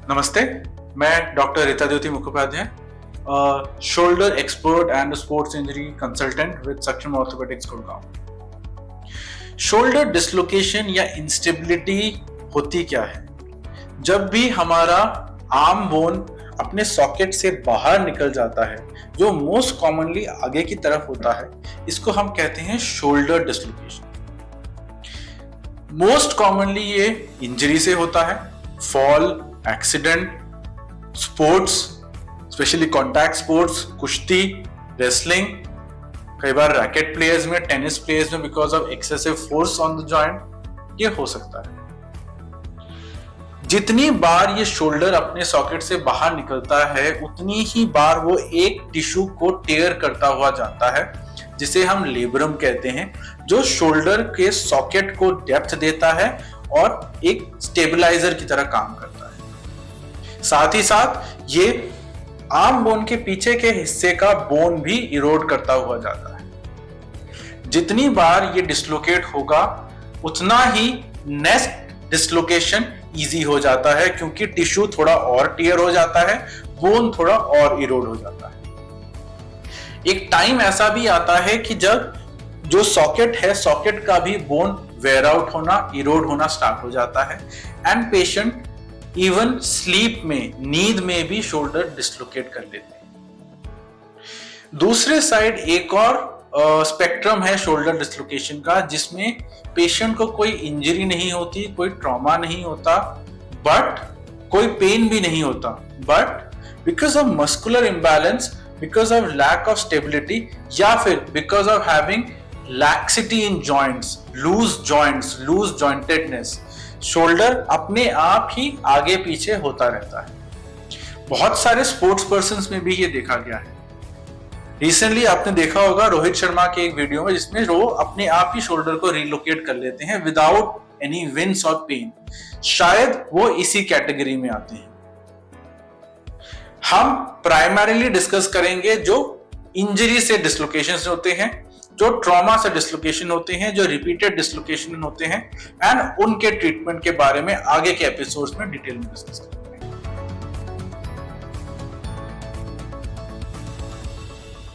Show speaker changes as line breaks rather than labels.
नमस्ते, मैं doctor Ritajyoti Mukhopadhyay, shoulder expert and sports injury consultant with Saksham orthopaedics Gurgaon. Shoulder dislocation या instability होती क्या है? जब भी हमारा आर्म बोन अपने सॉकेट से बाहर निकल जाता है, जो मोस्ट कॉमनली आगे की तरफ होता है, इसको हम कहते हैं शोल्डर डिसलोकेशन। मोस्ट कॉमनली ये इंजरी से होता है, fall, accident, sports, specially contact sports, कुश्ती, रेसलिंग, कई बार रैकेट प्लेयर्स में, टेनिस प्लेयर्स में because of excessive force on the joint ये हो सकता है। जितनी बार ये शोल्डर अपने सॉकेट से बाहर निकलता है उतनी ही बार वो एक टिश्यू को टेयर करता हुआ जाता है, जिसे हम लेब्रम कहते हैं, जो शोल्डर के सॉकेट को डेप्थ देता है और एक स्टेबलाइजर की तरह काम करता है। साथ ही साथ ये आर्म बोन के पीछे के हिस्से का बोन भी इरोड करता हुआ जाता है। जितनी बार ये डिसलोकेट होगा उतना ही नेक्स्ट डिसलोकेशन इजी हो जाता है, क्योंकि टिश्यू थोड़ा और टियर हो जाता है, बोन थोड़ा और इरोड हो जाता है। एक टाइम ऐसा भी आता है कि जब जो सॉकेट है, सॉकेट का भी बोन वेयर आउट होना, इरोड होना स्टार्ट हो जाता है एंड पेशेंट इवन स्लीप में, नींद में भी शोल्डर डिसलोकेट कर लेते हैं। दूसरे साइड एक और स्पेक्ट्रम है शोल्डर डिसलोकेशन का, जिसमें पेशेंट को कोई इंजरी नहीं होती, कोई ट्रॉमा नहीं होता, बट कोई पेन भी नहीं होता, but because of muscular imbalance, because of lack of stability, या फिर because of having laxity in joints, loose jointedness, shoulder अपने आप ही आगे पीछे होता रहता है। बहुत सारे स्पोर्ट्स पर्सन्स में भी ये देखा गया है। रिसेंटली आपने देखा होगा रोहित शर्मा के एक वीडियो में, जिसमें वो अपने आप ही शोल्डर को रिलोकेट कर लेते हैं विदाउट एनी विंस और पेन। शायद वो इसी कैटेगरी में आते हैं। हम प्राइमरीली डिस्कस करेंगे जो इंजरी से डिसलोकेशन होते हैं, जो ट्रॉमा से डिसलोकेशन होते हैं, जो रिपीटेड डिसलोकेशन होते हैं, एंड उनके ट्रीटमेंट के बारे में आगे के एपिसोड्स में डिटेल में डिस्कस करेंगे।